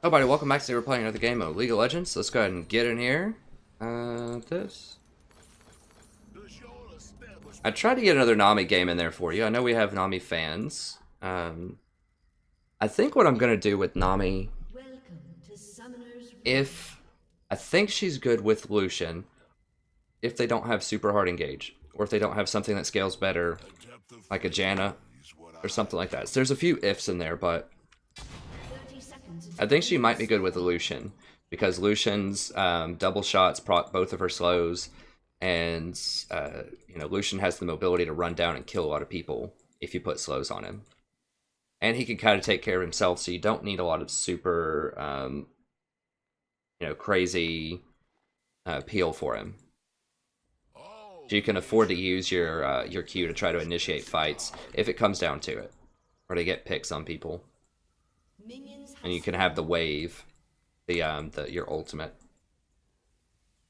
Oh, buddy, welcome back. Today we're playing another game of League of Legends. Let's go ahead and get in here. This. I tried to get another Nami game in there for you. I know we have Nami fans. I think what I'm going to do with Nami, if I think she's good with Lucian, if they don't have super hard engage, or if they don't have something that scales better, like a Janna, or something like that. So there's a few ifs in there, but I think she might be good with Lucian, because Lucian's double shots proc both of her slows, and Lucian has the mobility to run down and kill a lot of people if you put slows on him. And he can kind of take care of himself, so you don't need a lot of super, crazy peel for him. So you can afford to use your Q to try to initiate fights if it comes down to it, or to get picks on people. And you can have the wave, your ultimate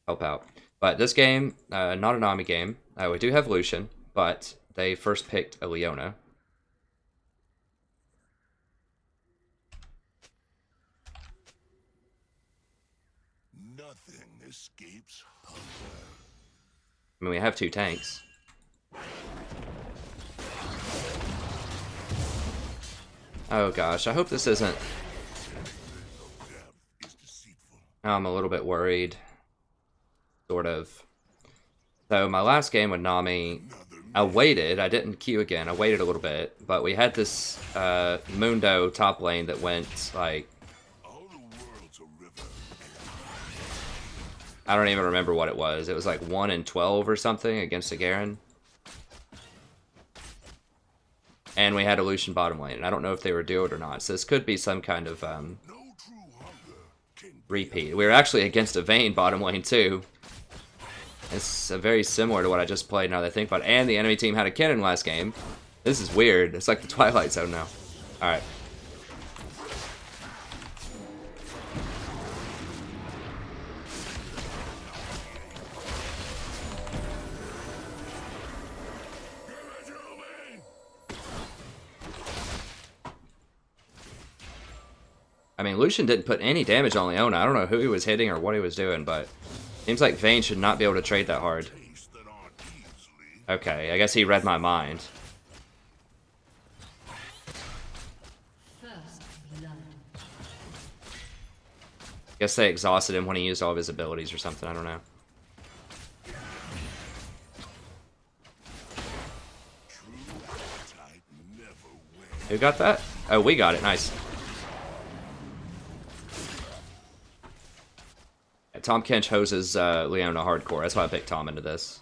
help out. But this game, not a Nami game. We do have Lucian, but they first picked a Leona. Nothing escapes hunger. I mean, we have two tanks. Oh gosh, I hope this isn't... I'm a little bit worried. Sort of. So my last game with Nami, I waited. I didn't queue again. I waited a little bit. But we had this Mundo top lane that went like... I don't even remember what it was. It was like 1 in 12 or something against a Garen. And we had a Lucian bottom lane. And I don't know if they were duoed or not. So this could be some kind of repeat. We were actually against a Vayne bottom lane too. It's very similar to what I just played now that I think about it. And the enemy team had a cannon last game. This is weird. It's like the Twilight Zone now. Alright. I mean, Lucian didn't put any damage on Leona. I don't know who he was hitting or what he was doing, but seems like Vayne should not be able to trade that hard. Okay, I guess he read my mind. Guess they exhausted him when he used all of his abilities or something, I don't know. Who got that? Oh, we got it, nice. Tahm Kench hoses Leona hardcore. That's why I picked Tahm into this.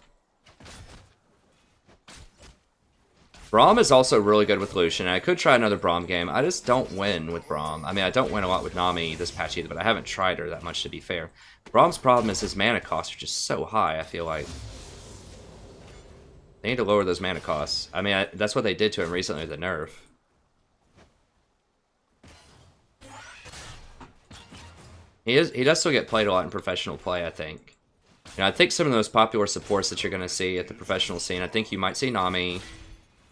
Braum is also really good with Lucian. I could try another Braum game. I just don't win with Braum. I mean, I don't win a lot with Nami this patch either, but I haven't tried her that much, to be fair. Braum's problem is his mana costs are just so high, I feel like. They need to lower those mana costs. I mean, that's what they did to him recently with the nerf. He does still get played a lot in professional play, I think. I think some of the most popular supports that you're going to see at the professional scene, I think you might see Nami,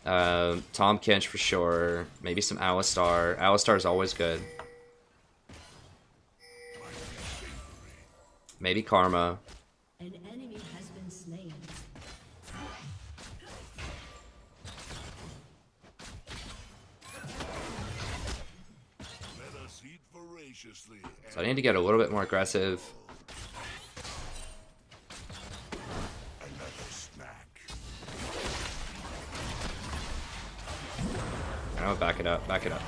Tahm Kench for sure, maybe some Alistar. Alistar is always good. Maybe Karma. An enemy has been slain. Let us eat voraciously. So I need to get a little bit more aggressive. Another snack. No, back it up, back it up.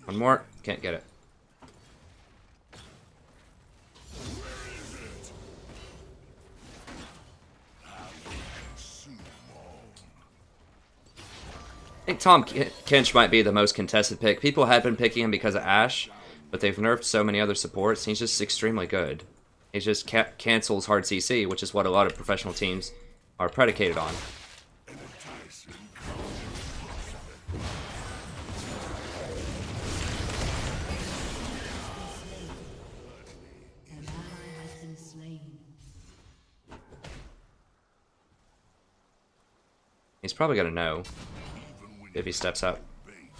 One more, can't get it. I think Tahm Kench might be the most contested pick. People had been picking him because of Ashe, but they've nerfed so many other supports. He's just extremely good. He just cancels hard CC, which is what a lot of professional teams are predicated on. An ally has been slain. He's probably gonna know if he steps up.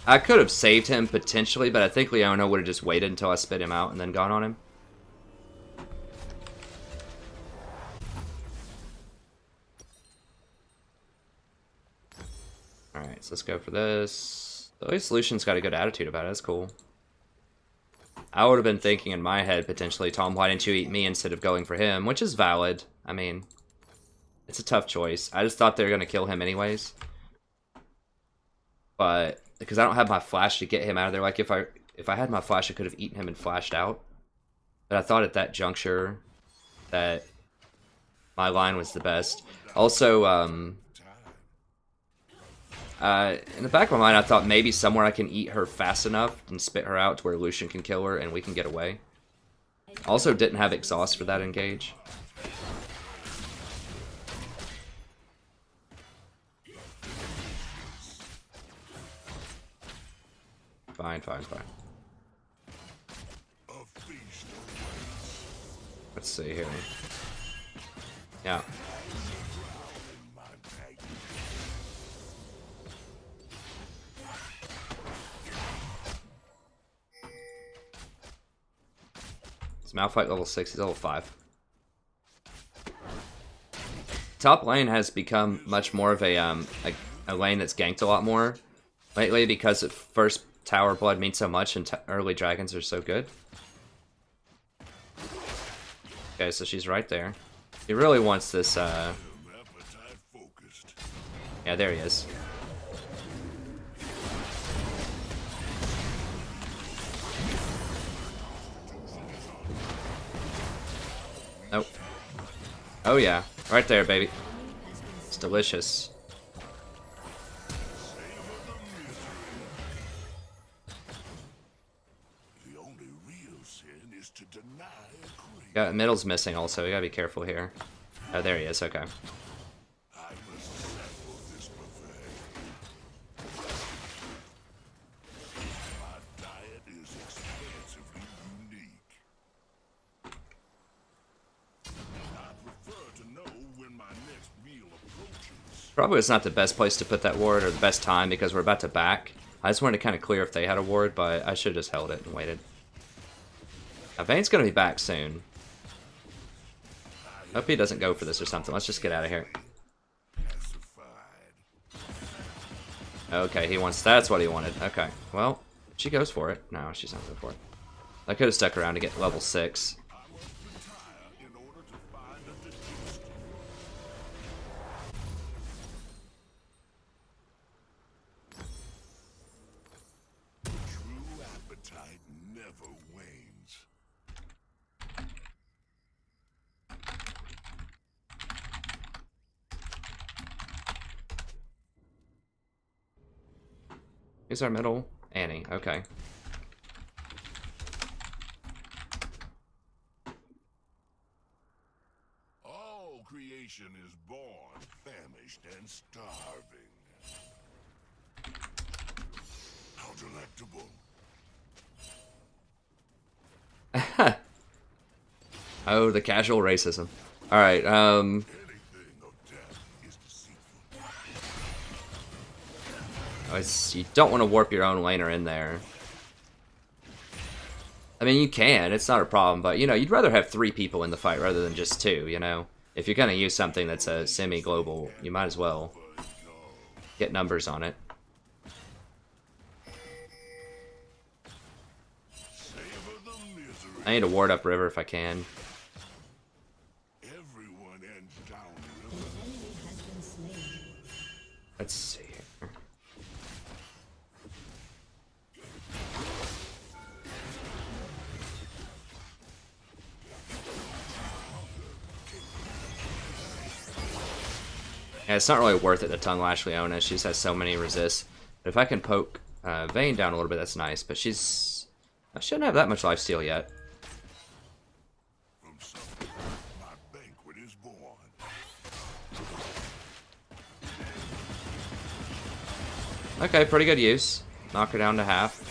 I could have saved him potentially, but I think Leona would have just waited until I spit him out and then gone on him. Alright, so let's go for this. At least Lucian's got a good attitude about it. That's cool. I would have been thinking in my head, potentially, Tahm, why didn't you eat me instead of going for him? Which is valid. I mean, it's a tough choice. I just thought they were going to kill him anyways. But, because I don't have my flash to get him out of there. Like, if I had my flash, I could have eaten him and flashed out. But I thought at that juncture that my line was the best. Also, in the back of my mind, I thought maybe somewhere I can eat her fast enough and spit her out to where Lucian can kill her and we can get away. Also didn't have exhaust for that engage. Fine. Let's see here. Yeah. Malphite level 6, he's level 5. Top lane has become much more of a lane that's ganked a lot more lately because first tower blood means so much and early dragons are so good. Okay, so she's right there. He really wants this, yeah, there he is. Nope. Oh yeah, right there, baby. It's delicious. The only real sin is to deny grace. Yeah, middle's missing also. We gotta be careful here. Oh, there he is. Okay. I must sample this buffet. My diet is expansively unique. I prefer to know when my next meal approaches. Probably it's not the best place to put that ward or the best time because we're about to back. I just wanted to kind of clear if they had a ward, but I should have just held it and waited. Now, Vayne's gonna be back soon. Hope he doesn't go for this or something. Let's just get out of here. Okay, he wants. That's what he wanted. Okay, well, she goes for it. No, she's not going for it. I could have stuck around to get level 6. True appetite never wanes. Who's our middle? Annie. Okay. All creation is born, famished, and starving. How delectable. Oh, the casual racism. All right. Anything of death is deceitful. You don't want to warp your own laner in there. I mean, you can. It's not a problem, but you know, you'd rather have 3 people in the fight rather than just 2. You know, if you're gonna use something that's a semi-global, you might as well get numbers on it. Savor the misery. I need to ward up river if I can. Everyone ends down river. An enemy has been slain. Let's see here. Yeah, it's not really worth it to tongue lash Leona. She just has so many resists. But if I can poke Vayne down a little bit, that's nice. But she shouldn't have that much lifesteal yet. From supper, my banquet is born. Okay, pretty good use. Knock her down to half.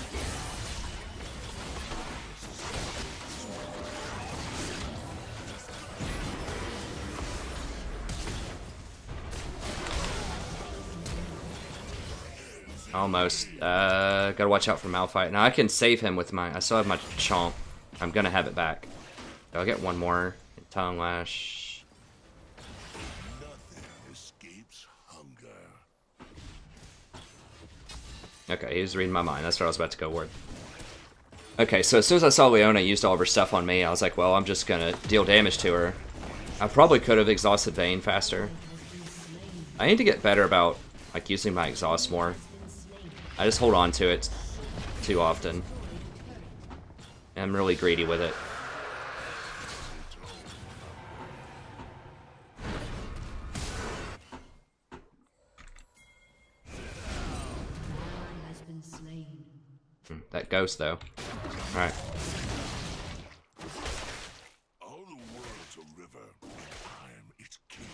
Almost. Gotta watch out for Malphite. Now I can save him with my... I still have my Chomp. I'm gonna have it back. I'll get one more. Tongue Lash. Nothing escapes hunger. Okay, he was reading my mind. That's what I was about to go with. Okay, so as soon as I saw Leona used all of her stuff on me, I was like, well, I'm just gonna deal damage to her. I probably could have exhausted Vayne faster. I need to get better about like using my exhaust more. I just hold on to it too often. I'm really greedy with it. That ghost though. Alright. All the world's a river, and I'm its king.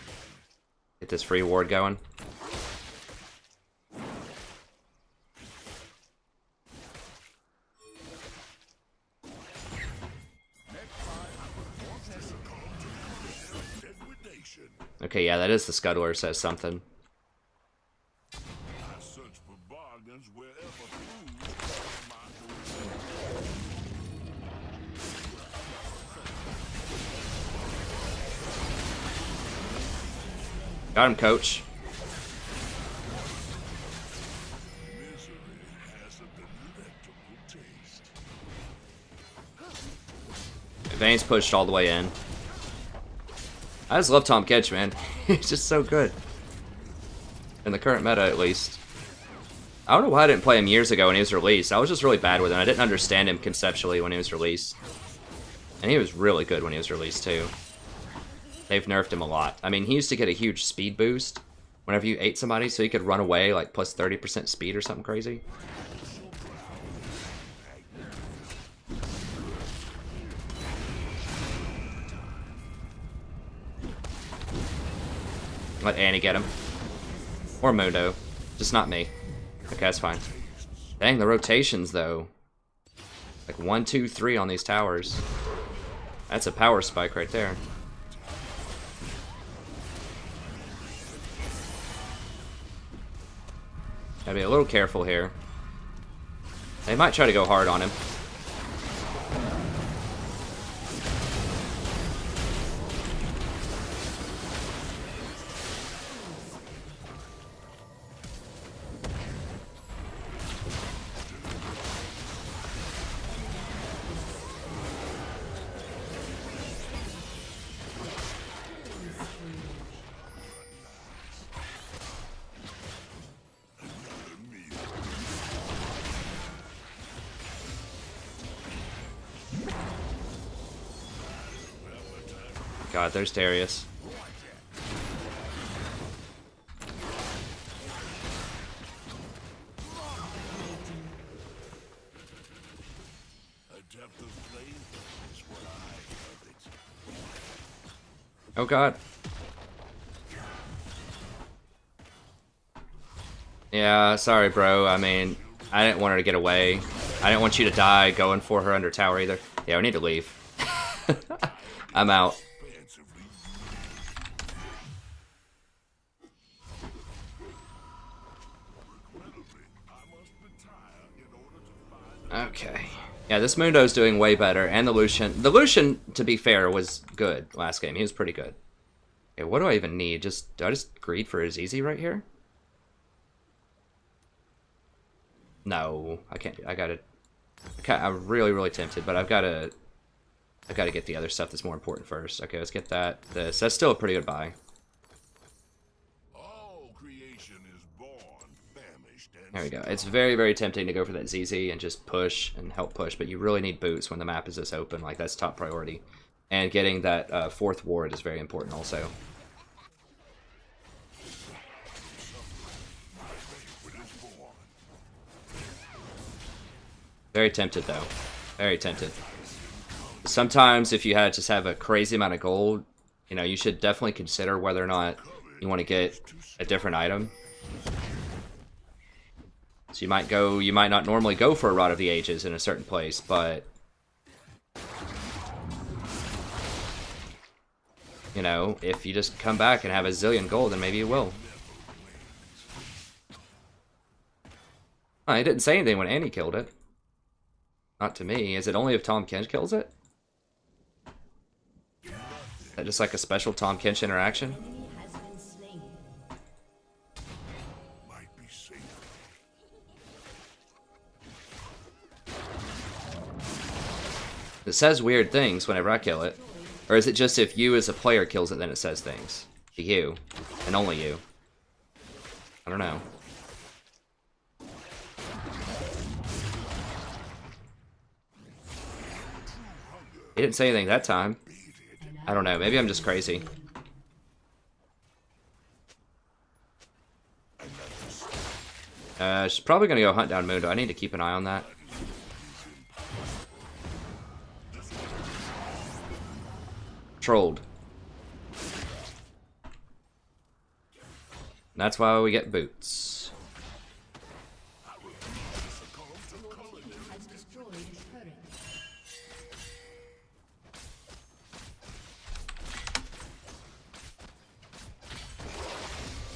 Get this free ward going. Okay, yeah, that is the Scuttler says something. I search for bargains wherever food finds my door. Got him, coach. Misery has a delectable taste. Vayne's pushed all the way in. I just love Tahm Kench, man. He's just so good. In the current meta, at least. I don't know why I didn't play him years ago when he was released. I was just really bad with him. I didn't understand him conceptually when he was released. And he was really good when he was released, too. They've nerfed him a lot. I mean, he used to get a huge speed boost whenever you ate somebody, so he could run away, like, plus 30% speed or something crazy. Let Annie get him. Or Mundo. Just not me. Okay, that's fine. Dang, the rotations, though. Like 1, 2, 3 on these towers. That's a power spike right there. Gotta be a little careful here. They might try to go hard on him. God, there's Darius. Oh God. Yeah, sorry, bro. I mean, I didn't want her to get away. I didn't want you to die going for her under tower either. Yeah, we need to leave. I'm out. Okay. Yeah, this Mundo's doing way better, and the Lucian. The Lucian, to be fair, was good last game. He was pretty good. Okay, what do I even need? Do I just greed for his easy right here? No, I can't. I gotta. I'm really, really tempted, but I've gotta get the other stuff that's more important first. Okay, let's get that. This. That's still a pretty good buy. All creation is born, famished, and There we go. It's very, very tempting to go for that ZZ and just push and help push, but you really need boots when the map is this open. Like, that's top priority. And getting that fourth ward is very important also. Very tempted, though. Very tempted. Sometimes, if you just have a crazy amount of gold, you know, you should definitely consider whether or not you want to get a different item. So you might not normally go for a Rod of the Ages in a certain place, but you know, if you just come back and have a zillion gold, then maybe you will. I didn't say anything when Annie killed it. Not to me. Is it only if Tahm Kench kills it? Is that just like a special Tahm Kench interaction? Enemy has been slain. Might be safe. It says weird things whenever I kill it. Or is it just if you as a player kills it, then it says things? To you. And only you. I don't know. He didn't say anything that time. I don't know. Maybe I'm just crazy. She's probably going to go hunt down Mundo. I need to keep an eye on that. Trolled. That's why we get boots. Has destroyed a turret.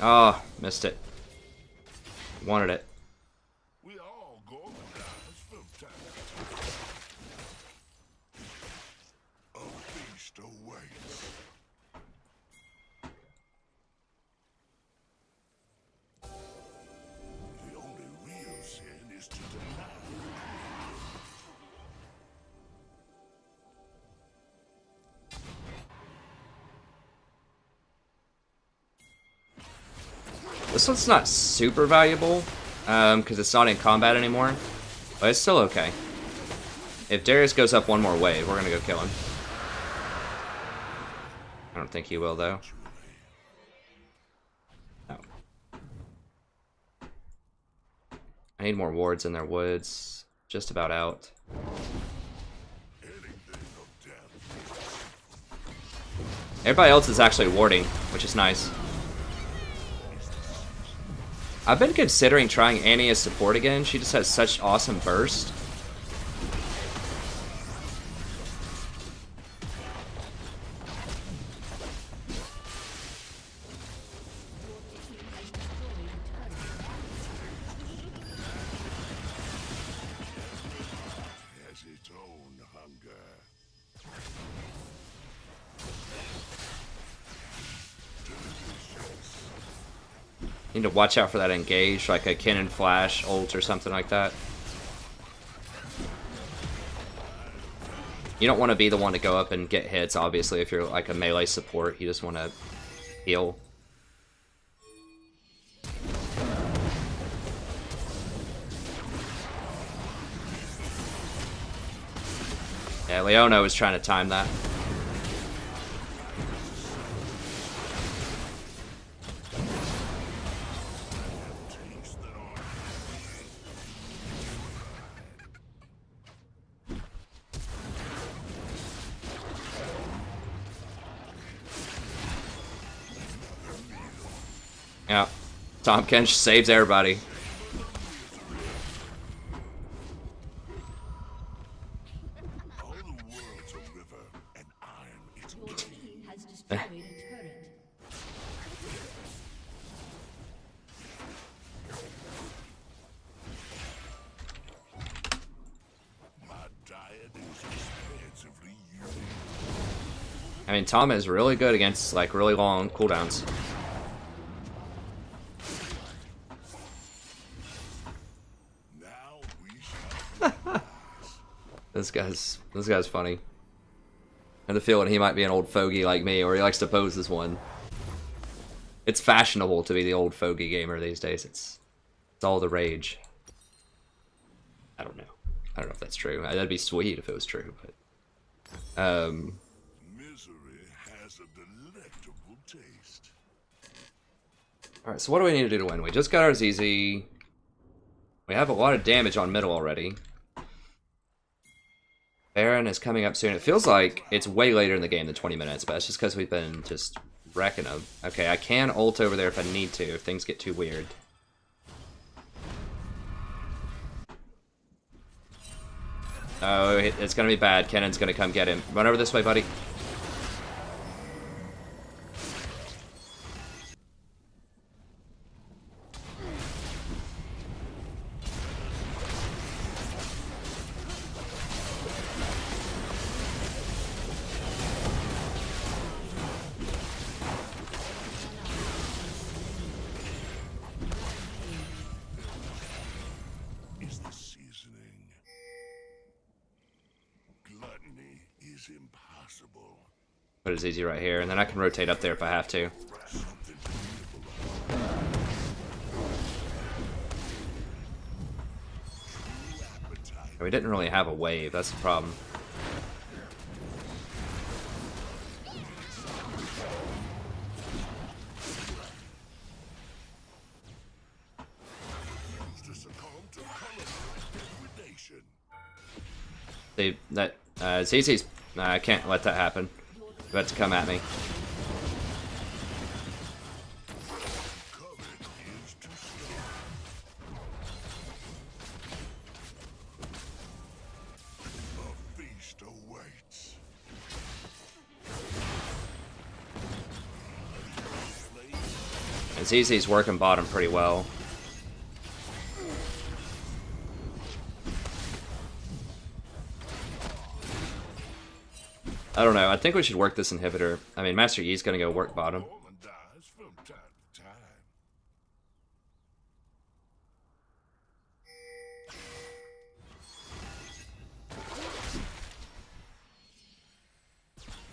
Oh, missed it. Wanted it. We all go to die from time. A feast awaits. The only real sin is to deny. This one's not super valuable, because it's not in combat anymore, but it's still okay. If Darius goes up one more wave, we're gonna go kill him. I don't think he will, though. No. I need more wards in their woods. Just about out. Everybody else is actually warding, which is nice. I've been considering trying Annie as support again. She just has such awesome burst. Has its own hunger. Need to watch out for that engage, like a cannon flash ult or something like that. You don't want to be the one to go up and get hits, obviously, if you're like a melee support. You just want to heal. Yeah, Leona was trying to time that. Yeah, Tahm Kench saves everybody. All the world's a river, and I'm its Your team has destroyed a turret. my diet is expansively unique. I mean, Tahm is really good against like really long cooldowns. Now we shall This guy's funny. I have the feeling he might be an old fogey like me, or he likes to pose as one. It's fashionable to be the old fogey gamer these days. It's all the rage. I don't know. I don't know if that's true. That'd be sweet if it was true, but misery has a delectable taste. alright, so what do we need to do to win? We just got our ZZ. We have a lot of damage on middle already. Baron is coming up soon. It feels like it's way later in the game than 20 minutes, but it's just because we've been just wrecking them. Okay, I can ult over there if I need to, if things get too weird. Oh, it's gonna be bad. Kennan's gonna come get him. Run over this way, buddy. is impossible. Put his easy right here, and then I can rotate up there if I have to. Something We didn't really have a wave, that's the problem. to succumb to color degradation. See, that, ZZ's, I can't let that happen. He's about to come at me. Covet is to stone. A feast awaits. And ZZ's working bottom pretty well. I don't know, I think we should work this inhibitor. I mean, Master Yi's gonna go work bottom. Woman dies from time to time.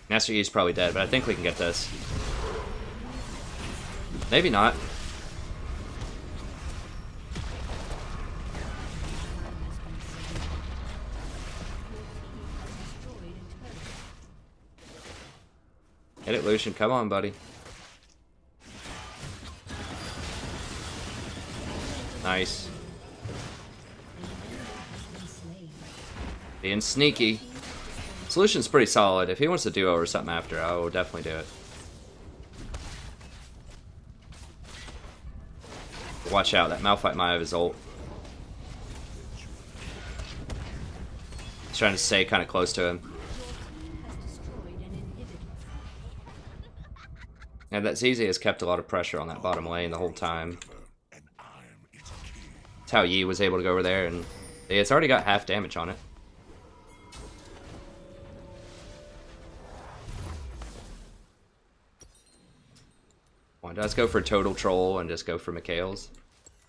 Master Yi's probably dead, but I think we can get this. Maybe not. Hit it, Lucian. Come on, buddy. Nice. Being sneaky. Solution's pretty solid. If he wants to duo or something after, I will definitely do it. Watch out, that Malphite might have his ult. He's trying to stay kind of close to him. And that ZZ has kept a lot of pressure on that bottom lane the whole time. And I'm its king. That's how Yi was able to go over there, and it's already got half damage on it. Why does go for Total Troll and just go for Mikhail's?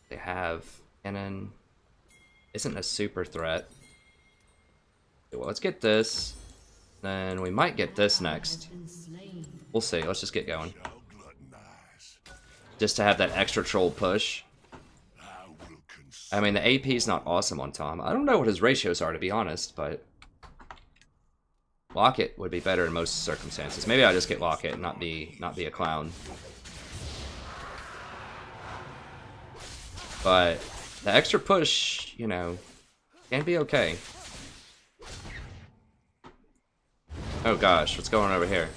They have Cannon. Isn't a super threat. Okay, well, let's get this. Then we might get this next. We'll see. Let's just get going. Shall gluttonize. Just to have that extra troll push. I will consume. I mean, the AP is not awesome on Tahm. I don't know what his ratios are, to be honest, but Locket would be better in most circumstances. Maybe I'll just get Locket and not be a clown. But the extra push, you know, can be okay. Oh gosh, what's going on over here?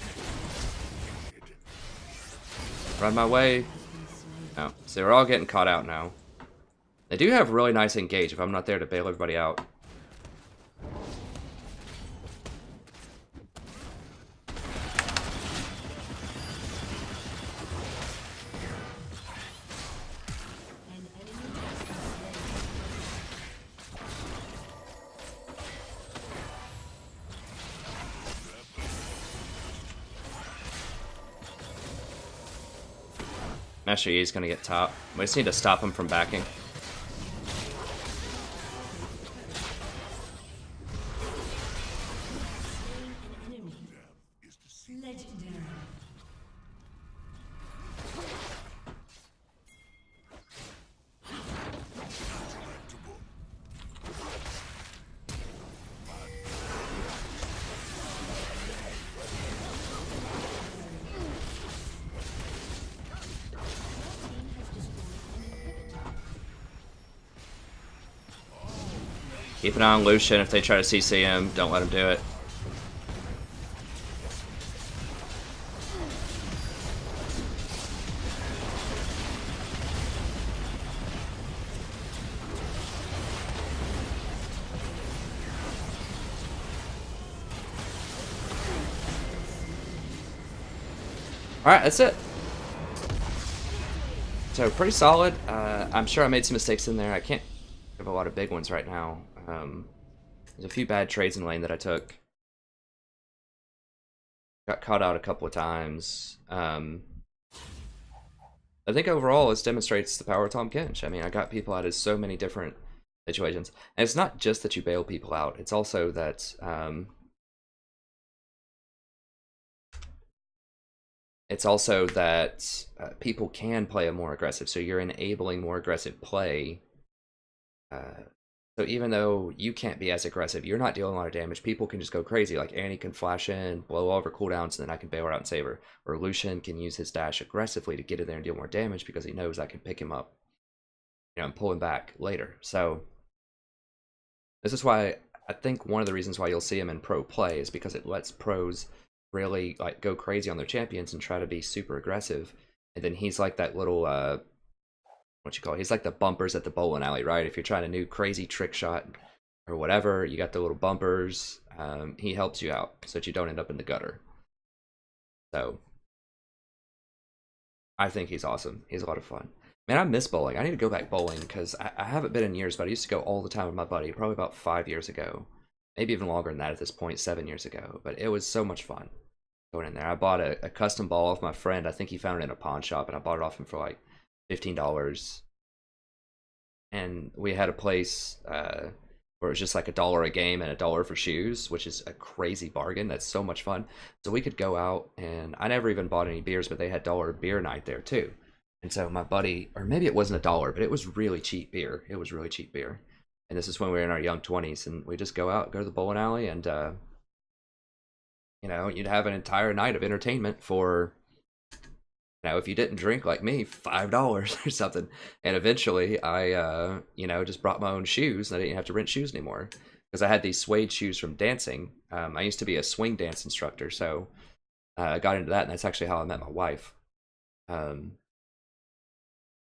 Run my way. Oh, so we're all getting caught out now. They do have really nice engage if I'm not there to bail everybody out. Master Yi is going to get top. We just need to stop him from backing. Legendary. Keep an eye on Lucian if they try to CC him. Don't let him do it. Alright, that's it. So, pretty solid. I'm sure I made some mistakes in there. I can't have a lot of big ones right now. There's a few bad trades in lane that I took. Got caught out a couple of times. I think overall this demonstrates the power of Tahm Kench. I mean, I got people out of so many different situations. And it's not just that you bail people out. It's also that it's also that people can play a more aggressive, so you're enabling more aggressive play. So even though you can't be as aggressive, you're not dealing a lot of damage. People can just go crazy. Like Annie can flash in, blow all of her cooldowns, and then I can bail her out and save her. Or Lucian can use his dash aggressively to get in there and deal more damage because he knows I can pick him up, and pull him back later. So this is why I think one of the reasons why you'll see him in pro play is because it lets pros really like go crazy on their champions and try to be super aggressive. And then he's like that little what you call it? He's like the bumpers at the bowling alley, right? If you're trying a new crazy trick shot or whatever, you got the little bumpers. He helps you out so that you don't end up in the gutter. So I think he's awesome. He's a lot of fun. Man, I miss bowling. I need to go back bowling because I haven't been in years, but I used to go all the time with my buddy, probably about 5 years ago. Maybe even longer than that at this point, 7 years ago. But it was so much fun going in there. I bought a custom ball off my friend. I think he found it in a pawn shop, and I bought it off him for like $15. And we had a place where it was just like $1 a game and $1 for shoes, which is a crazy bargain. That's so much fun. So we could go out, and I never even bought any beers, but they had dollar beer night there too. And so my buddy, or maybe it wasn't $1, but it was really cheap beer. It was really cheap beer. And this is when we were in our young 20s, and we just go out, go to the bowling alley, and you'd have an entire night of entertainment for, if you didn't drink like me, $5 or something. And eventually I just brought my own shoes, and I didn't have to rent shoes anymore because I had these suede shoes from dancing. I used to be a swing dance instructor, so I got into that, and that's actually how I met my wife.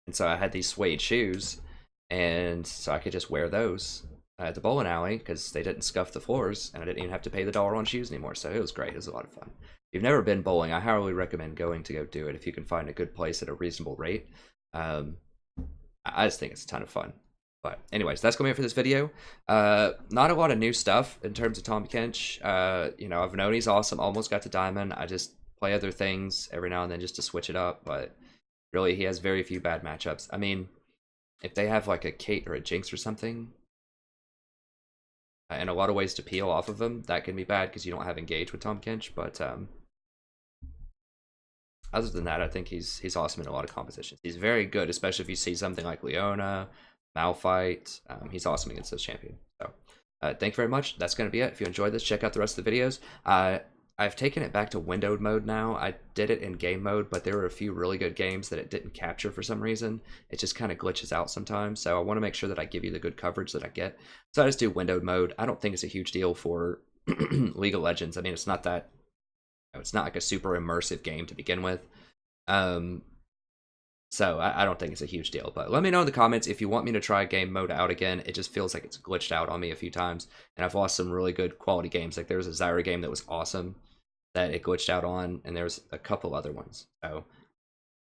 And so I had these suede shoes, and so I could just wear those at the bowling alley because they didn't scuff the floors, and I didn't even have to pay the $1 on shoes anymore. So it was great. It was a lot of fun. If you've never been bowling, I highly recommend going to go do it if you can find a good place at a reasonable rate. I just think it's a ton of fun. But anyways, that's going to be it for this video. Not a lot of new stuff in terms of Tahm Kench. I've known he's awesome. Almost got to Diamond. I just play other things every now and then just to switch it up. But really, he has very few bad matchups. I mean, if they have like a Kate or a Jinx or something, and a lot of ways to peel off of them, that can be bad because you don't have engage with Tahm Kench. But other than that, I think he's awesome in a lot of compositions. He's very good, especially if you see something like Leona, Malphite. He's awesome against those champions. So thank you very much. That's going to be it. If you enjoyed this, check out the rest of the videos. I've taken it back to windowed mode now. I did it in game mode, but there were a few really good games that it didn't capture for some reason. It just kind of glitches out sometimes. So I want to make sure that I give you the good coverage that I get. So I just do windowed mode. I don't think it's a huge deal for League of Legends. I mean, it's not that, it's not like a super immersive game to begin with. So I don't think it's a huge deal, but let me know in the comments if you want me to try game mode out again. It just feels like it's glitched out on me a few times, and I've lost some really good quality games. Like there was a Zyra game that was awesome that it glitched out on, and there's a couple other ones. So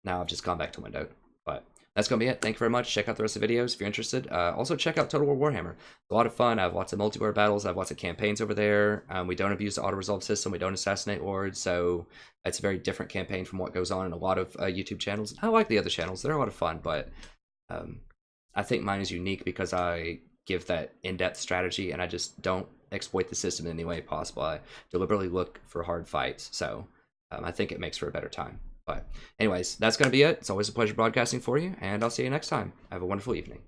now I've just gone back to windowed. But that's going to be it. Thank you very much. Check out the rest of the videos if you're interested. Also check out Total War Warhammer. It's a lot of fun. I have lots of multiplayer battles. I have lots of campaigns over there. We don't abuse the auto-resolve system. We don't assassinate wards. So it's a very different campaign from what goes on in a lot of YouTube channels. I like the other channels. They're a lot of fun, but I think mine is unique because I give that in-depth strategy, and I just don't exploit the system in any way possible. I deliberately look for hard fights. So I think it makes for a better time. But anyways, that's going to be it. It's always a pleasure broadcasting for you, and I'll see you next time. Have a wonderful evening.